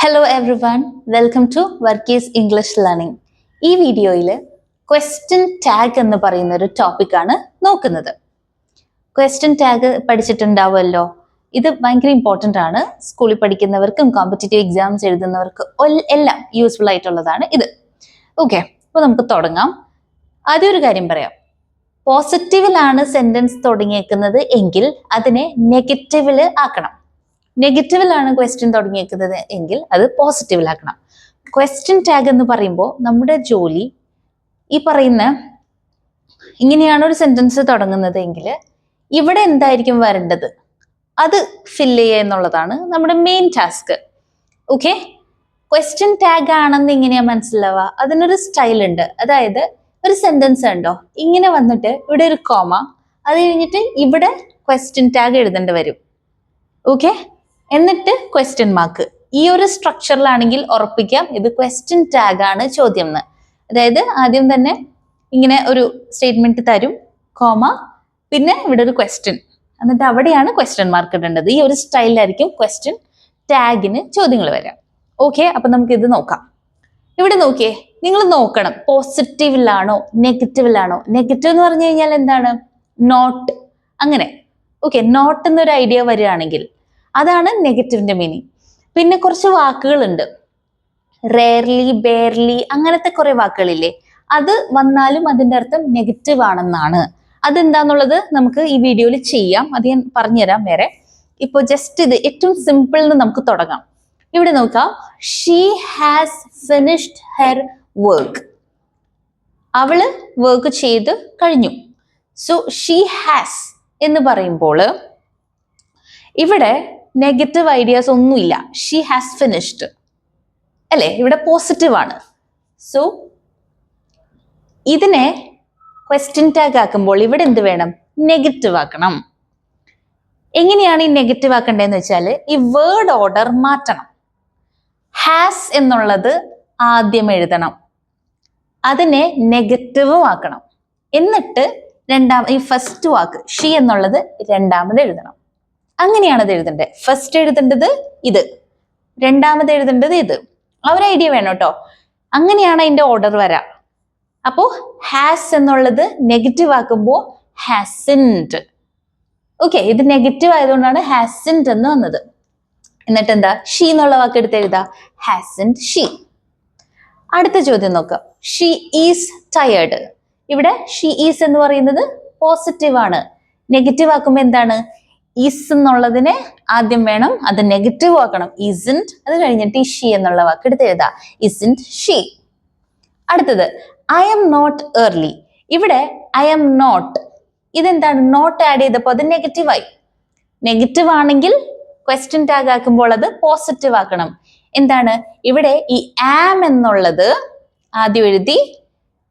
Hello everyone, welcome to Varkeys English learning. ഈ വീഡിയോയിൽ question tag എന്ന് പറയുന്ന ഒരു ടോപ്പിക്കാണ് നോക്കുന്നത്. ക്വസ്റ്റ്യൻ ടാഗ് പഠിച്ചിട്ടുണ്ടാവുമല്ലോ. ഇത് ഭയങ്കര ഇമ്പോർട്ടൻ്റ് ആണ്. സ്കൂളിൽ പഠിക്കുന്നവർക്കും കോമ്പറ്റേറ്റീവ് എക്സാംസ് എഴുതുന്നവർക്കും എല്ലാം യൂസ്ഫുൾ ആയിട്ടുള്ളതാണ് ഇത്. ഓക്കെ, അപ്പോൾ നമുക്ക് തുടങ്ങാം. ആദ്യം ഒരു കാര്യം പറയാം. പോസിറ്റീവിലാണ് സെന്റൻസ് തുടങ്ങിയേക്കുന്നത് എങ്കിൽ അതിനെ നെഗറ്റീവിൽ ആക്കണം. നെഗറ്റീവിലാണ് ക്വസ്റ്റ്യൻ തുടങ്ങിയേക്കുന്നത് എങ്കിൽ അത് പോസിറ്റീവിലാക്കണം. ക്വസ്റ്റ്യൻ ടാഗ് എന്ന് പറയുമ്പോൾ നമ്മുടെ ജോലി ഈ പറയുന്ന ഇങ്ങനെയാണ് ഒരു സെന്റൻസ് തുടങ്ങുന്നത് എങ്കിൽ ഇവിടെ എന്തായിരിക്കും വരേണ്ടത് അത് ഫില്ല് ചെയ്യുക എന്നുള്ളതാണ് നമ്മുടെ main task. Okay, question tag ആണെന്ന് ഇങ്ങനെയാ മനസ്സിലാവുക. അതിനൊരു സ്റ്റൈൽ ഉണ്ട്. അതായത് ഒരു സെന്റൻസ് ഉണ്ടോ, ഇങ്ങനെ വന്നിട്ട് ഇവിടെ ഒരു കോമ, അത് കഴിഞ്ഞിട്ട് ഇവിടെ ക്വസ്റ്റ്യൻ ടാഗ് എഴുതേണ്ടി വരും. ഓക്കെ, എന്നിട്ട് ക്വസ്റ്റ്യൻ മാർക്ക്. ഈ ഒരു സ്ട്രക്ചറിലാണെങ്കിൽ ഉറപ്പിക്കാം ഇത് ക്വസ്റ്റ്യൻ ടാഗ് ആണ് ചോദ്യം എന്ന്. അതായത് ആദ്യം തന്നെ ഇങ്ങനെ ഒരു സ്റ്റേറ്റ്മെന്റ് തരും, കോമ, പിന്നെ ഇവിടെ ഒരു ക്വസ്റ്റ്യൻ, എന്നിട്ട് അവിടെയാണ് ക്വസ്റ്റ്യൻ മാർക്ക് ഇടേണ്ടത്. ഈ ഒരു സ്റ്റൈലിലായിരിക്കും ക്വസ്റ്റ്യൻ ടാഗിന് ചോദ്യങ്ങൾ വരാം. ഓക്കെ, അപ്പൊ നമുക്ക് ഇത് നോക്കാം. ഇവിടെ നോക്കിയേ, നിങ്ങൾ നോക്കണം പോസിറ്റീവിലാണോ നെഗറ്റീവിലാണോ. നെഗറ്റീവ് എന്ന് പറഞ്ഞു കഴിഞ്ഞാൽ എന്താണ്? നോട്ട്, അങ്ങനെ. ഓക്കെ, നോട്ട് എന്നൊരു ഐഡിയ വരികയാണെങ്കിൽ അതാണ് നെഗറ്റീവിന്റെ മീനിങ്. പിന്നെ കുറച്ച് വാക്കുകളുണ്ട്, റെയർലി, ബെയർലി, അങ്ങനത്തെ കുറെ വാക്കുകളില്ലേ. അത് വന്നാലും അതിന്റെ അർത്ഥം നെഗറ്റീവ് ആണെന്നാണ്. അതെന്താന്നുള്ളത് നമുക്ക് ഈ വീഡിയോയിൽ ചെയ്യാം. അത് ഞാൻ പറഞ്ഞുതരാം വേറെ. ഇപ്പോൾ ജസ്റ്റ് ഇത് ഏറ്റവും സിമ്പിൾ എന്ന് നമുക്ക് തുടങ്ങാം. ഇവിടെ നോക്കാം, she has finished her work. അവള് വർക്ക് ചെയ്ത് കഴിഞ്ഞു. സോ ഷീ ഹാസ് എന്ന് പറയുമ്പോൾ ഇവിടെ നെഗറ്റീവ് ഐഡിയാസ് ഒന്നുമില്ല. ഷീ ഹാസ് ഫിനിഷ്ഡ് അല്ലേ, ഇവിടെ പോസിറ്റീവ് ആണ്. സോ ഇതിനെ ക്വസ്റ്റ്യൻ ടാഗ് ആക്കുമ്പോൾ ഇവിടെ എന്ത് വേണം? നെഗറ്റീവ് ആക്കണം. എങ്ങനെയാണ് ഈ നെഗറ്റീവ് ആക്കേണ്ടതെന്ന് വെച്ചാൽ ഈ വേർഡ് ഓർഡർ മാറ്റണം. ഹാസ് എന്നുള്ളത് ആദ്യം എഴുതണം, അതിനെ നെഗറ്റീവും ആക്കണം. എന്നിട്ട് ഈ ഫസ്റ്റ് വാക്ക് ഷീ എന്നുള്ളത് രണ്ടാമത് എഴുതണം. അങ്ങനെയാണ് അത് എഴുതേണ്ടത്. ഫസ്റ്റ് എഴുതേണ്ടത് ഇത്, രണ്ടാമത് എഴുതേണ്ടത് ഇത്. ആ ഒരു ഐഡിയ വേണം കേട്ടോ. അങ്ങനെയാണ് അതിന്റെ ഓർഡർ വരാം. അപ്പോ ഹാസ് എന്നുള്ളത് നെഗറ്റീവ് ആക്കുമ്പോൾ ഹാസിൻഡ്. ഓക്കെ, ഇത് നെഗറ്റീവ് ആയതുകൊണ്ടാണ് ഹാസിൻഡ് എന്ന് വന്നത്. എന്നിട്ട് എന്താ? ഷീ എന്നുള്ള വാക്ക് എടുത്ത് എഴുതാ, ഹാസിൻഡ് ഷീ. അടുത്ത ചോദ്യം നോക്കാം. She is tired. ഇവിടെ ഷീ ഈസ് എന്ന് പറയുന്നത് പോസിറ്റീവ് ആണ്. നെഗറ്റീവ് ആക്കുമ്പോൾ എന്താണ്? ഈസ് എന്നുള്ളതിനെ ആദ്യം വേണം, അത് നെഗറ്റീവ് ആക്കണം. ഇസിൻറ്റ്, അത് കഴിഞ്ഞിട്ട് ഈ ഷീ എന്നുള്ള വാക്ക് എടുത്ത് എഴുതാ, ഇസിൻറ്റ് ഷീ. അടുത്തത് ഐ എം നോട്ട് ഏർലി. ഇവിടെ ഐ എം നോട്ട്, ഇതെന്താണ്? നോട്ട് ആഡ് ചെയ്തപ്പോൾ അത് നെഗറ്റീവായി. നെഗറ്റീവ് ആണെങ്കിൽ ക്വസ്റ്റ്യൻ ടാഗ് ആക്കുമ്പോൾ അത് പോസിറ്റീവ് ആക്കണം. എന്താണ്? ഇവിടെ ഈ ആം എന്നുള്ളത് ആദ്യം എഴുതി,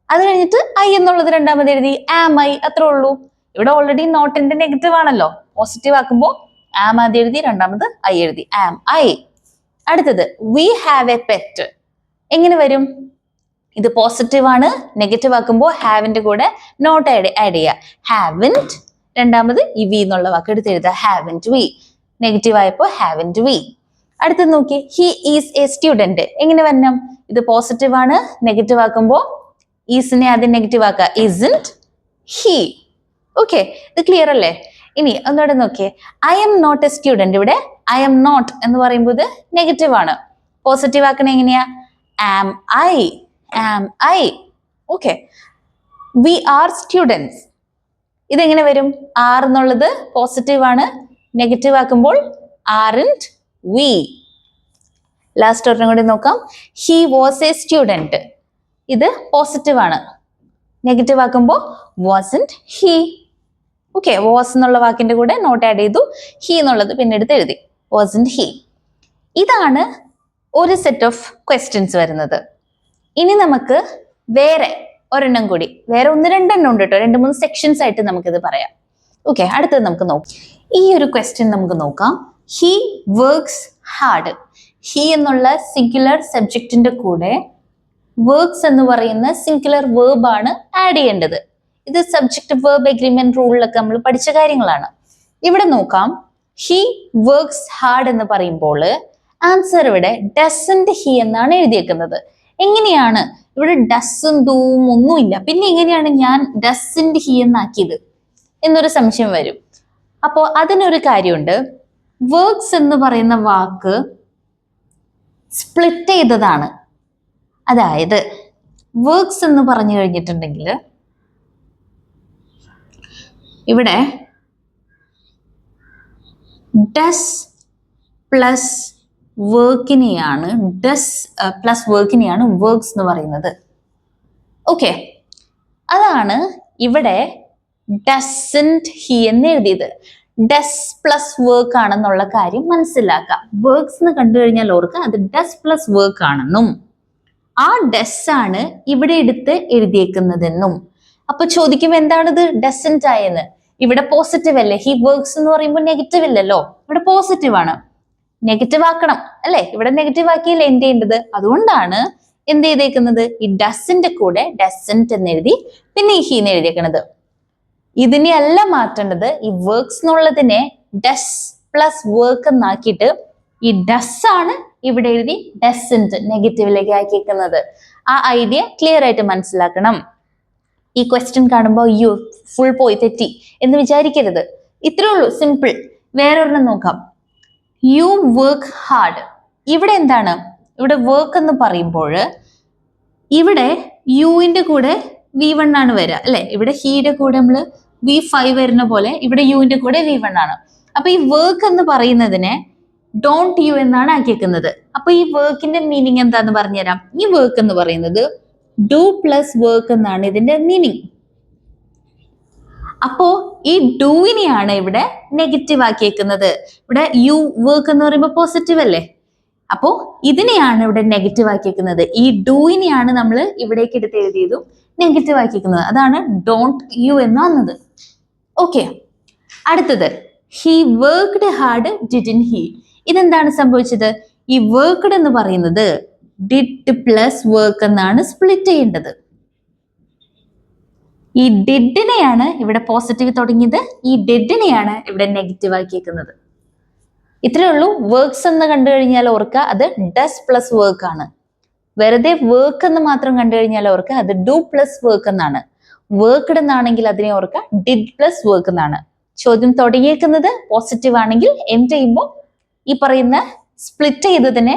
അത് കഴിഞ്ഞിട്ട് ഐ എന്നുള്ളത് രണ്ടാമത് എഴുതി, ആം ഐ, അത്രേ ഉള്ളൂ. ഇവിടെ ഓൾറെഡി നോട്ടിന്റെ നെഗറ്റീവ് ആണല്ലോ. പോസിറ്റീവ് ആക്കുമ്പോൾ ആം ആദ്യം എഴുതി, രണ്ടാമത് ഐ എഴുതി, ആം ഐ. അടുത്തത് വി ഹാവ് എ പെറ്റ്. എങ്ങനെ വരും? ഇത് പോസിറ്റീവ് ആണ്. നെഗറ്റീവ് ആക്കുമ്പോൾ ഹാവിന്റെ കൂടെ നോട്ട് ആഡ് ചെയ്യുക, ഹാവിൻറ്റ്. രണ്ടാമത് ഈ വി എന്നുള്ള വാക്ക് എടുത്ത് എഴുതുക, ഹാവിൻറ്റ് വി. നെഗറ്റീവ് ആയപ്പോൾ ഹാവിൻറ്റ് വി. അടുത്തത് നോക്കി, ഹി ഈസ് എ സ്റ്റുഡന്റ്. എങ്ങനെ വരണം? ഇത് പോസിറ്റീവ് ആണ്. നെഗറ്റീവ് ആക്കുമ്പോൾ ഈസിനെ ആദ്യം നെഗറ്റീവ് ആക്കുക, ഇസിൻറ്റ് ഹി. ഓക്കെ, ഇത് ക്ലിയർ അല്ലേ? ഇനി ഒന്നുകൂടെ നോക്കിയേ, I am not a student. ഇവിടെ ഐ എം നോട്ട് എന്ന് പറയുമ്പോൾ ഇത് നെഗറ്റീവ് ആണ്. പോസിറ്റീവ് ആക്കണ എങ്ങനെയാ? Am I, am I. Okay, we are students. ഇതെങ്ങനെ വരും? ആർ എന്നുള്ളത് പോസിറ്റീവ് ആണ്. നെഗറ്റീവ് ആക്കുമ്പോൾ ആറിൻറ്റ് വി. ലാസ്റ്റ് ഒരെണ്ണം കൂടി നോക്കാം. He was A student. ഇത് പോസിറ്റീവ് ആണ്. നെഗറ്റീവ് ആക്കുമ്പോൾ വാസന്റ് ഹി. ഓക്കെ, വാസ് എന്നുള്ള വാക്കിന്റെ കൂടെ നോട്ട് ആഡ് ചെയ്തു, ഹി എന്നുള്ളത് പിന്നെ എടുത്ത് എഴുതി, വാസന്റ് ഹി. ഇതാണ് ഒരു സെറ്റ് ഓഫ് ക്വസ്റ്റ്യൻസ് വരുന്നത്. ഇനി നമുക്ക് വേറെ ഒരെണ്ണം കൂടി, വേറെ ഒന്ന് രണ്ടെണ്ണം ഉണ്ട് കേട്ടോ, 2-3 സെക്ഷൻസ് ആയിട്ട് നമുക്കിത് പറയാം. ഓക്കെ, അടുത്തത് നമുക്ക് നോക്കാം. ഈ ഒരു ക്വസ്റ്റ്യൻ നമുക്ക് നോക്കാം. He works hard. ഹി എന്നുള്ള സിംഗുലർ സബ്ജക്റ്റിന്റെ കൂടെ വർക്ക്സ് എന്ന് പറയുന്ന സിംഗുലർ വേർബ് ആണ് ആഡ് ചെയ്യേണ്ടത്. ഇത് സബ്ജക്ട് വേർബ് എഗ്രിമെന്റ് റൂളിലൊക്കെ നമ്മൾ പഠിച്ച കാര്യങ്ങളാണ്. ഇവിടെ നോക്കാം, ഹി വർക്ക്സ് ഹാർഡ് എന്ന് പറയുമ്പോൾ ആൻസർ ഇവിടെ ഡസന്റ് ഹി എന്നാണ് എഴുതിയേക്കുന്നത്. എങ്ങനെയാണ് ഇവിടെ ഡസും ഡൂവും ഒന്നുമില്ല, പിന്നെ എങ്ങനെയാണ് ഞാൻ ഡസന്റ് ഹി എന്നാക്കിയത് എന്നൊരു സംശയം വരും. അപ്പോൾ അതിനൊരു കാര്യമുണ്ട്. വർക്ക്സ് എന്ന് പറയുന്ന വാക്ക് സ്പ്ലിറ്റ് ചെയ്തതാണ്. അതായത് വർക്ക്സ് എന്ന് പറഞ്ഞു കഴിഞ്ഞിട്ടുണ്ടെങ്കിൽ ഇവിടെ ഡസ് പ്ലസ് വർക്കിനെയാണ് വർക്ക്സ് എന്ന് പറയുന്നത്. ഓക്കെ, അതാണ് ഇവിടെ ഡസന്റ് ഹി എന്ന് എഴുതിയത്. ഡസ് പ്ലസ് വർക്ക് ആണെന്നുള്ള കാര്യം മനസ്സിലാക്കാം. വർക്ക്സ് എന്ന് കണ്ടു കഴിഞ്ഞാൽ ഓർക്ക് അത് ഡസ് പ്ലസ് വർക്ക് ആണെന്നും ആ ഡസ് ആണ് ഇവിടെ എടുത്ത് എഴുതിയേക്കുന്നതെന്നും. അപ്പൊ ചോദിക്കും എന്താണിത് ഡസന്റ് ആയെന്ന്. ഇവിടെ പോസിറ്റീവ് അല്ലേ, ഹി വർക്ക്സ് എന്ന് പറയുമ്പോൾ നെഗറ്റീവ് ഇല്ലല്ലോ, ഇവിടെ പോസിറ്റീവ് ആണ്. നെഗറ്റീവ് ആക്കണം അല്ലെ, ഇവിടെ നെഗറ്റീവ് ആക്കിയല്ലേ എന്ത് ചെയ്യേണ്ടത്. അതുകൊണ്ടാണ് എന്ത് ചെയ്തേക്കുന്നത്, ഈ ഡസിന്റെ കൂടെ ഡസന്റ് എന്ന് എഴുതി പിന്നെ ഈ ഹീന്ന് എഴുതിയേക്കുന്നത്. ഇതിനെ അല്ല മാറ്റേണ്ടത്. ഈ വർക്ക്സ് എന്നുള്ളതിനെ ഡസ് പ്ലസ് വർക്ക് എന്നാക്കിയിട്ട് ഈ ഡസ് ആണ് ഇവിടെ എഴുതി ഡസന്റ് നെഗറ്റീവിലേക്ക് ആക്കിയേക്കുന്നത്. ആ ഐഡിയ ക്ലിയർ ആയിട്ട് മനസ്സിലാക്കണം. ഈ ക്വസ്റ്റ്യൻ കാണുമ്പോൾ അയ്യോ ഫുൾ പോയി തെറ്റി എന്ന് വിചാരിക്കരുത്. ഇത്രേ ഉള്ളൂ, സിമ്പിൾ. വേറൊരെണ്ണം നോക്കാം. You work hard. ഇവിടെ എന്താണ്, ഇവിടെ വർക്ക് എന്ന് പറയുമ്പോൾ ഇവിടെ യുവിന്റെ കൂടെ V1 ആണ് വരിക അല്ലെ. ഇവിടെ ഹീയുടെ കൂടെ നമ്മൾ V5 വരുന്ന പോലെ ഇവിടെ യുവിന്റെ കൂടെ V1 ആണ്. അപ്പൊ ഈ വർക്ക് എന്ന് പറയുന്നതിനെ ഡോണ്ട് യു എന്നാണ് ആക്കിയേക്കുന്നത്. അപ്പൊ ഈ വർക്കിന്റെ മീനിങ് എന്താന്ന് പറഞ്ഞുതരാം. ഈ വർക്ക് എന്ന് പറയുന്നത് ഡു പ്ലസ് വർക്ക് എന്നാണ് ഇതിന്റെ മീനിങ്. അപ്പോ ഈ ഡൂവിനെയാണ് ഇവിടെ നെഗറ്റീവ് ആക്കിയേക്കുന്നത്. ഇവിടെ യു വർക്ക് എന്ന് പറയുമ്പോൾ പോസിറ്റീവ് അല്ലേ, അപ്പോ ഇതിനെയാണ് ഇവിടെ നെഗറ്റീവ് ആക്കിയേക്കുന്നത്. ഈ ഡൂവിനെയാണ് നമ്മൾ ഇവിടേക്ക് എടുത്ത് എഴുതിയതും നെഗറ്റീവ് ആക്കിയേക്കുന്നത്. അതാണ് ഡോണ്ട് യു എന്ന് വന്നത്. ഓക്കെ, അടുത്തത് he worked hard didn't he. ഇതെന്താണ് സംഭവിച്ചത്, ഈ വർക്ക്ഡ് എന്ന് പറയുന്നത് ഡിഡ് പ്ലസ് വർക്ക് എന്നാണ് സ്പ്ലിറ്റ് ചെയ്യേണ്ടത്. ഈ ഡിഡിനെയാണ് ഇവിടെ പോസിറ്റീവ് തുടങ്ങിയത്, ഈ ഡിഡിനെയാണ് ഇവിടെ നെഗറ്റീവ് ആക്കിയേക്കുന്നത്. ഇത്രേ ഉള്ളൂ. വർക്ക്സ് എന്ന് കണ്ടു കഴിഞ്ഞാൽ ഓർക്കുക അത് ഡസ് പ്ലസ് വർക്ക് ആണ്. വെറുതെ വർക്ക് എന്ന് മാത്രം കണ്ടു കഴിഞ്ഞാൽ ഓർക്കുക അത് ഡു പ്ലസ് വർക്ക് എന്നാണ്. വർക്ക്ഡ് എന്നാണെങ്കിൽ അതിനെ ഓർക്കുക ഡിഡ് പ്ലസ് വർക്ക് എന്നാണ്. ചോദ്യം തുടങ്ങിയേക്കുന്നത് പോസിറ്റീവ് ആണെങ്കിൽ എൻഡ് ചെയ്യുമ്പോൾ ഈ പറയുന്ന സ്പ്ലിറ്റ് ചെയ്തതിനെ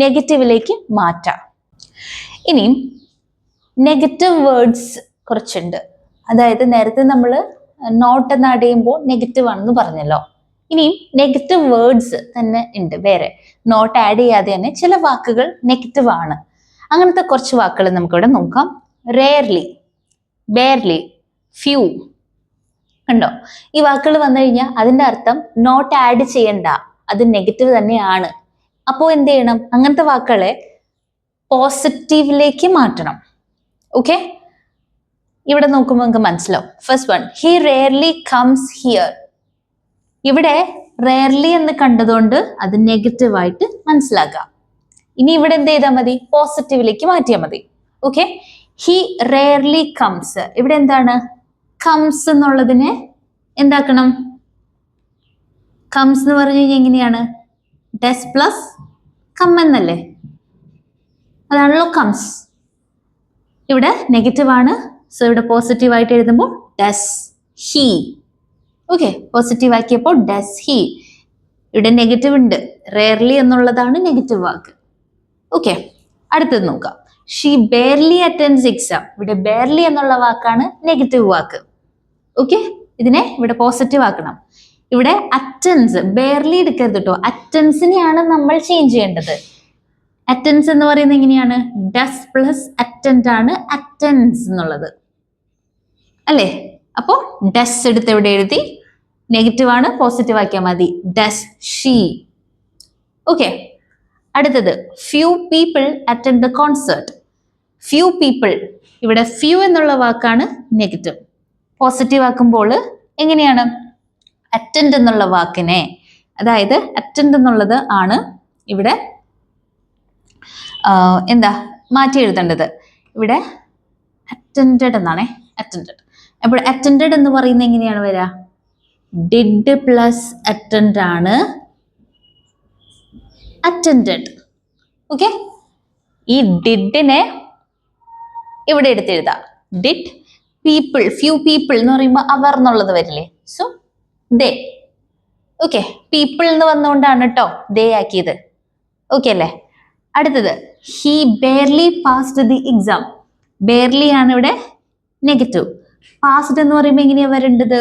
നെഗറ്റീവിലേക്ക് മാറ്റാം. ഇനിയും നെഗറ്റീവ് വേർഡ്സ് കുറച്ചുണ്ട്. അതായത് നേരത്തെ നമ്മൾ നോട്ട് എന്ന് ആഡ് ചെയ്യുമ്പോൾ നെഗറ്റീവ് ആണെന്ന് പറഞ്ഞല്ലോ. ഇനിയും നെഗറ്റീവ് വേർഡ്സ് തന്നെ ഉണ്ട് വേറെ. നോട്ട് ആഡ് ചെയ്യാതെ തന്നെ ചില വാക്കുകൾ നെഗറ്റീവ് ആണ്. അങ്ങനത്തെ കുറച്ച് വാക്കുകൾ നമുക്കിവിടെ നോക്കാം. Rarely, barely, few. ഉണ്ടോ? ഈ വാക്കുകൾ വന്നു കഴിഞ്ഞാൽ അതിന്റെ അർത്ഥം നോട്ട് ആഡ് ചെയ്യണ്ട, അത് നെഗറ്റീവ് തന്നെയാണ്. അപ്പോൾ എന്ത് ചെയ്യണം, അങ്ങനത്തെ വാക്കുകളെ പോസിറ്റീവിലേക്ക് മാറ്റണം. ഓക്കെ, ഇവിടെ നോക്കുമ്പോൾ നിങ്ങൾക്ക് മനസ്സിലാവും. First one, he rarely comes here. ഇവിടെ റെയർലി എന്ന് കണ്ടതുകൊണ്ട് അത് നെഗറ്റീവ് ആയിട്ട് മനസ്സിലാക്കാം. ഇനി ഇവിടെ എന്ത് ചെയ്താൽ മതി, പോസിറ്റീവിലേക്ക് മാറ്റിയാൽ മതി. Okay, he rarely comes. ഇവിടെ എന്താണ്, കംസ് എന്നുള്ളതിനെ എന്താക്കണം, കംസ് എന്ന് പറഞ്ഞു കഴിഞ്ഞാൽ എങ്ങനെയാണ്, ഡസ് പ്ലസ് കം എന്നല്ലേ, അതാണല്ലോ കംസ്. ഇവിടെ നെഗറ്റീവ് ആണ്, സോ ഇവിടെ പോസിറ്റീവ് ആയിട്ട് എഴുതുമ്പോൾ ഡസ് ഹി. ഓക്കെ, പോസിറ്റീവ് ആക്കിയപ്പോൾ ഡസ് ഹി. ഇവിടെ നെഗറ്റീവ് ഉണ്ട്, റെയർലി എന്നുള്ളതാണ് നെഗറ്റീവ് വാക്ക്. ഓക്കെ, അടുത്തത് നോക്കാം. She barely attends exam. ഇവിടെ ബെയർലി എന്നുള്ള വാക്കാണ് നെഗറ്റീവ് വാക്ക്. ഓക്കെ, ഇതിനെ ഇവിടെ പോസിറ്റീവ് ആക്കണം. ഇവിടെ അറ്റൻസ്, ബെയർലി എടുക്കരുത് കേട്ടോ, അറ്റൻസിനെയാണ് നമ്മൾ ചേഞ്ച് ചെയ്യേണ്ടത്. അറ്റൻസ് എന്ന് പറയുന്നത് എങ്ങനെയാണ്, ഡസ് പ്ലസ് അറ്റൻഡ് ആണ് അറ്റൻസ് എന്നുള്ളത് അല്ലേ. അപ്പോ ഡസ് എടുത്ത് എവിടെ എഴുതി, നെഗറ്റീവ് ആണ്, പോസിറ്റീവ് ആക്കിയാൽ മതി, ഡസ് ഷീ. ഓക്കെ, അടുത്തത് few people attend the concert. Few people, ഇവിടെ ഫ്യൂ എന്നുള്ള വാക്കാണ് നെഗറ്റീവ്. പോസിറ്റീവ് ആക്കുമ്പോൾ എങ്ങനെയാണ്, അറ്റൻഡ് എന്നുള്ള വാക്കിനെ, അതായത് അറ്റൻഡ് എന്നുള്ളത് ആണ് ഇവിടെ എന്താ മാറ്റി എഴുതേണ്ടത്. ഇവിടെ അറ്റൻഡഡ് എന്നാണേ, അറ്റൻഡഡ്. അപ്പോൾ അറ്റൻഡഡ് എന്ന് പറയുന്നത് എങ്ങനെയാണ് വരിക, ഡിഡ് പ്ലസ് അറ്റൻഡ് ആണ് അറ്റൻഡഡ്. ഓക്കെ, ഈ ഡിഡിനെ ഇവിടെ എടുത്തെഴുതാം. ഡിഡ് പീപ്പിൾ, ഫ്യൂ പീപ്പിൾ എന്ന് പറയുമ്പോൾ അവർ എന്നുള്ളത് വരില്ലേ? So they. ഓക്കെ, പീപ്പിൾ എന്ന് വന്നുകൊണ്ടാണ് കേട്ടോ ദേ ആക്കിയത്. ഓക്കെ അല്ലേ? അടുത്തത് he barely passed the exam. Barely ആണ് ഇവിടെ നെഗറ്റീവ്. പാസ്ഡ് എന്ന് പറയുമ്പോൾ എങ്ങനെയാ വരേണ്ടത്?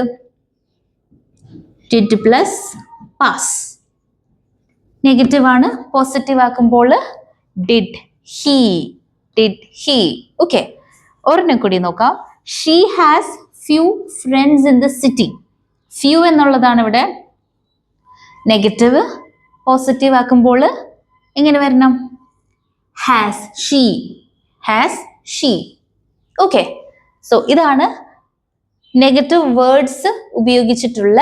Did plus pass. നെഗറ്റീവ് ആണ്, പോസിറ്റീവ് ആക്കുമ്പോൾ did he. Did he. Okay, ഒരെണ്ണം കൂടി നോക്കാം. She has few friends in the city. Few എന്നുള്ളതാണ് ഇവിടെ നെഗറ്റീവ്. പോസിറ്റീവ് ആക്കുമ്പോൾ എങ്ങനെ വരണം? Has she. Has she. Okay, so ഇതാണ് നെഗറ്റീവ് വേർഡ്സ് ഉപയോഗിച്ചിട്ടുള്ള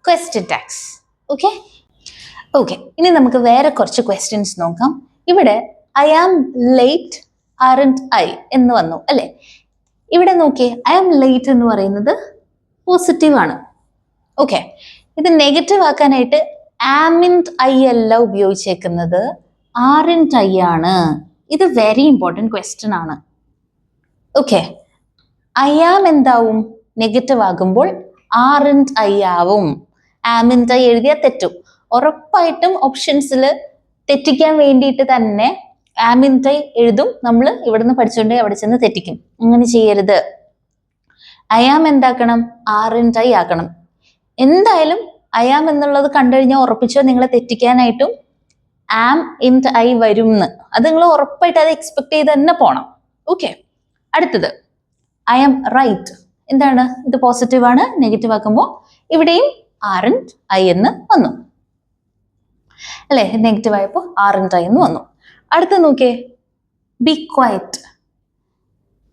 ക്വസ്റ്റ്യൻ ടാഗ്സ്. ഓക്കെ ഓക്കെ, ഇനി നമുക്ക് വേറെ കുറച്ച് ക്വസ്റ്റ്യൻസ് നോക്കാം. ഇവിടെ ഐ ആം ലേറ്റ് ആറന്റ് ഐ എന്ന് വന്നു അല്ലെ? ഇവിടെ നോക്കിയേ, ഐ ആം ലേറ്റ് എന്ന് പറയുന്നത് പോസിറ്റീവ് ആണ്. ഓക്കെ, ഇത് നെഗറ്റീവ് ആക്കാനായിട്ട് ആമിന്റ് ഐ അല്ല ഉപയോഗിച്ചേക്കുന്നത്, ആറിന്റ് ഐ ആണ്. ഇത് വെരി ഇമ്പോർട്ടൻറ്റ് ക്വസ്റ്റ്യൻ ആണ്. ഓക്കെ, ഐ ആം എന്താവും? നെഗറ്റീവ് ആകുമ്പോൾ ആറിന്റ് ഐ ആവും. ആമിന്റ് ഐ എഴുതിയാൽ തെറ്റും. ഉറപ്പായിട്ടും ഓപ്ഷൻസിൽ തെറ്റിക്കാൻ വേണ്ടിയിട്ട് തന്നെ ആമിന്റ് ഐ എഴുതും. നമ്മൾ ഇവിടുന്ന് പഠിച്ചുകൊണ്ട് അവിടെ ചെന്ന് തെറ്റിക്കും. അങ്ങനെ ചെയ്യരുത്. I am എന്താക്കണം? ആറിന്റ് ഐ ആക്കണം. എന്തായാലും ഐ ആം എന്നുള്ളത് കണ്ടു കഴിഞ്ഞാൽ ഉറപ്പിച്ചോ നിങ്ങളെ തെറ്റിക്കാനായിട്ടും ആം ഇൻറ്റ് ഐ വരും എന്ന്. അത് നിങ്ങൾ ഉറപ്പായിട്ട് അത് എക്സ്പെക്ട് ചെയ്ത് തന്നെ പോണം. ഓക്കെ, അടുത്തത് ഐ ആം റൈറ്റ്. എന്താണ്? ഇത് പോസിറ്റീവ് ആണ്. നെഗറ്റീവ് ആക്കുമ്പോൾ ഇവിടെയും ആറിന്റ് ഐ എന്ന് വന്നു അല്ലെ? നെഗറ്റീവ് ആയപ്പോൾ ആറിന്റ് ഐ എന്ന് വന്നു. അടുത്ത നോക്കിയേ, ബി ക്വയറ്റ്.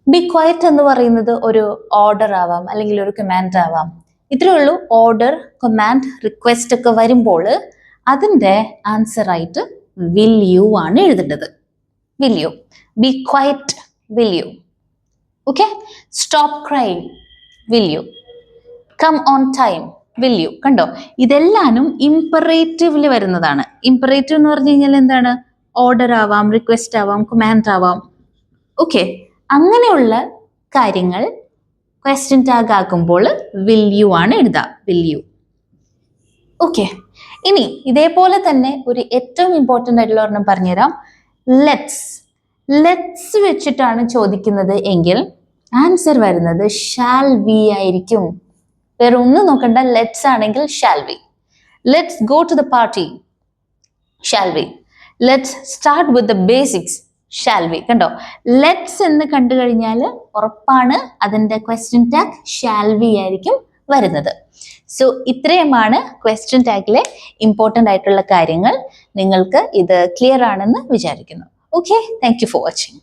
ബി ക്വയറ്റ് എന്ന് പറയുന്നത് ഒരു ഓർഡർ ആവാം, അല്ലെങ്കിൽ ഒരു കമാൻഡ് ആവാം. ഇത്രയേ ഉള്ളൂ. ഓർഡർ, കമാൻഡ്, റിക്വസ്റ്റ് ഒക്കെ വരുമ്പോൾ അതിൻ്റെ ആൻസർ ആയിട്ട് വിൽ യു ആണ് എഴുതേണ്ടത്. Will you. Be quiet, will you. Okay, stop crying, will you. Come on time, will you. കണ്ടോ, ഇതെല്ലാനും ഇംപറേറ്റീവിൽ വരുന്നതാണ്. ഇംപറേറ്റീവ് എന്ന് പറഞ്ഞു കഴിഞ്ഞാൽ എന്താണ്? ഓർഡർ ആവാം, റിക്വസ്റ്റ് ആവാം, കമാൻഡ് ആവാം. ഓക്കെ, അങ്ങനെയുള്ള കാര്യങ്ങൾ ക്വസ്റ്റ്യൻ ടാഗ് ആക്കുമ്പോൾ വിൽ യു ആണ് എഴുതുക. Will you. ഓക്കെ, ഇനി ഇതേപോലെ തന്നെ ഒരു ഏറ്റവും ഇമ്പോർട്ടൻ്റ് ആയിട്ടുള്ള ഒരെണ്ണം പറഞ്ഞുതരാം. ലെറ്റ്സ്. ലെറ്റ്സ് വെച്ചിട്ടാണ് ചോദിക്കുന്നത് എങ്കിൽ ആൻസർ വരുന്നത് ഷാൽ വി ആയിരിക്കും. വേറെ ഒന്നും നോക്കണ്ട. ലെറ്റ്സ് ആണെങ്കിൽ shall we. Let's go to the party, shall we. Let's start with the basics, shall we. കണ്ടോ, ലെറ്റ്സ് എന്ന് കണ്ടു കഴിഞ്ഞാൽ ഉറപ്പാണ് അതിൻ്റെ ക്വസ്റ്റ്യൻ ടാഗ് ഷാൽ വി ആയിരിക്കും വരുന്നത്. സോ ഇത്രയുമാണ് ക്വസ്റ്റ്യൻ ടാഗിലെ ഇമ്പോർട്ടൻ്റ് ആയിട്ടുള്ള കാര്യങ്ങൾ. നിങ്ങൾക്ക് ഇത് ക്ലിയർ ആണെന്ന് വിചാരിക്കുന്നു. Okay, thank you for watching.